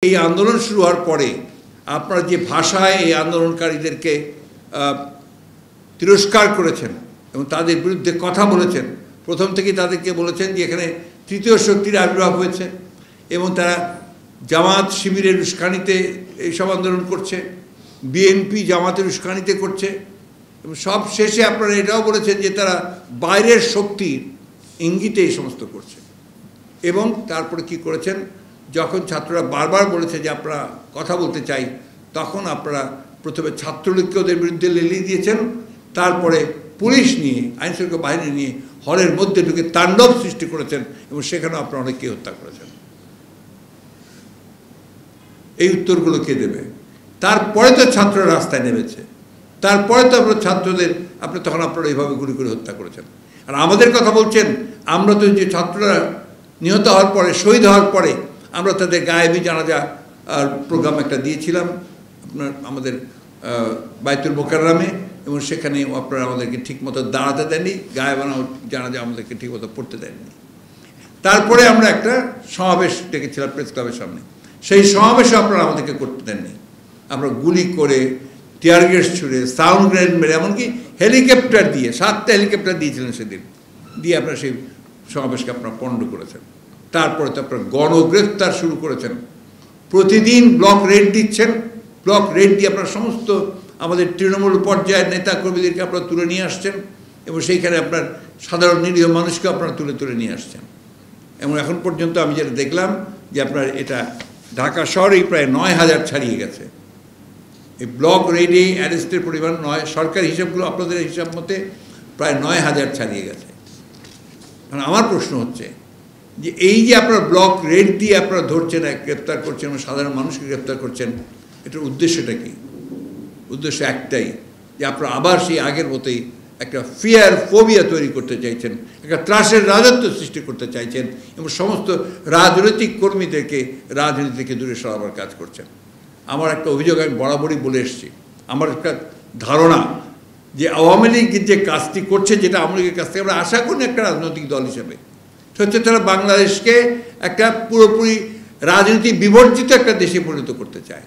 এই আন্দোলন শুরু হওয়ার পরে আপনারা যে ভাষায় এই আন্দোলনকারীদেরকে তিরস্কার করেছেন এবং তাদের বিরুদ্ধে কথা বলেছেন, প্রথম থেকেই তাদেরকে বলেছেন যে এখানে তৃতীয় শক্তির আবির্ভাব হয়েছে এবং তারা জামাত শিবিরের উস্কানিতে এইসব আন্দোলন করছে, বিএনপি জামাতের উস্কানিতে করছে এবং সব শেষে আপনারা এটাও বলেছেন যে তারা বাইরের শক্তির ইঙ্গিতে এই সমস্ত করছে। এবং তারপরে কি করেছেন, যখন ছাত্ররা বারবার বলেছে যে আপনারা কথা বলতে চাই, তখন আপনারা প্রথমে ছাত্রলীগকে ওদের বিরুদ্ধে লেলিয়ে দিয়েছেন, তারপরে পুলিশ নিয়ে আইনশৃঙ্খলা বাহিনী নিয়ে হলের মধ্যে ঢুকে তাণ্ডব সৃষ্টি করেছেন এবং সেখানেও আপনারা অনেককে হত্যা করেছেন। এই উত্তরগুলো কে দেবে? তারপরে তো ছাত্ররা রাস্তায় নেমেছে, তারপরে তো আপনার ছাত্রদের তখন আপনারা এইভাবে গুলি করে হত্যা করেছেন। আর আমাদের কথা বলছেন, আমরা তো যে ছাত্ররা নিহত হওয়ার পরে, শহীদ হওয়ার পরে আমরা তাদের গায়েবী জানাজা প্রোগ্রাম একটা দিয়েছিলাম আমাদের বাইতুল মোকাররমে, এবং সেখানে আপনারা আমাদেরকে ঠিকমতো দাঁড়াতে দেননি, গায়েবানা জানাজা আমাদেরকে ঠিকমতো পড়তে দেননি। তারপরে আমরা একটা সমাবেশ ডেকেছিলাম প্রেস ক্লাবের সামনে, সেই সমাবেশে আপনারা আমাদেরকে করতে দেননি। আমরা গুলি করে, টিয়ার গ্যাস ছুড়ে, সাউন্ড গ্রেনেড মেরে, এমনকি হেলিকপ্টার দিয়ে 7টা হেলিকপ্টার দিয়েছিলেন সেদিন, দিয়ে আপনারা সেই সমাবেশকে আপনারা পণ্ড করেছেন। তারপরে তো আপনারা গণগ্রেফতার শুরু করেছেন, প্রতিদিন ব্লক রেড দিচ্ছেন, ব্লক রেড দিয়ে আপনারা সমস্ত আমাদের তৃণমূল পর্যায়ের নেতা কর্মীদেরকে আপনারা তুলে নিয়ে আসছেন এবং সেইখানে আপনার সাধারণ নিরীহ মানুষকে আপনারা তুলে নিয়ে আসছেন। এবং এখন পর্যন্ত আমি যেটা দেখলাম যে আপনার এটা ঢাকা শহরেই প্রায় 9000 ছাড়িয়ে গেছে। এই ব্লক রেডে অ্যারেস্টের পরিমাণ সরকারি হিসাবগুলো আপনাদের হিসাব মতে প্রায় 9000 ছাড়িয়ে গেছে। মানে আমার প্রশ্ন হচ্ছে যে এই যে আপনারা ব্লক রেড দিয়ে আপনারা ধরছেন, গ্রেপ্তার করছেন এবং সাধারণ মানুষকে গ্রেপ্তার করছেন, এটার উদ্দেশ্যটা কি? উদ্দেশ্য একটাই, যে আপনারা আবার সেই আগের মতোই একটা ফিয়ার ফোবিয়া তৈরি করতে চাইছেন, একটা ত্রাসের রাজত্ব সৃষ্টি করতে চাইছেন এবং সমস্ত রাজনৈতিক কর্মীদেরকে রাজনীতি থেকে দূরে সরাবার কাজ করছেন। আমার একটা অভিযোগ আমি বরাবরই বলে এসেছি, আমার একটা ধারণা যে আওয়ামী লীগ যে কাজটি করছে, যেটা আওয়ামী লীগের কাছ থেকে আমরা আশা করি একটা রাজনৈতিক দল হিসেবে, হচ্ছে তারা বাংলাদেশকে একটা পুরোপুরি রাজনীতি বিবর্জিত একটা দেশে পরিণত করতে চায়।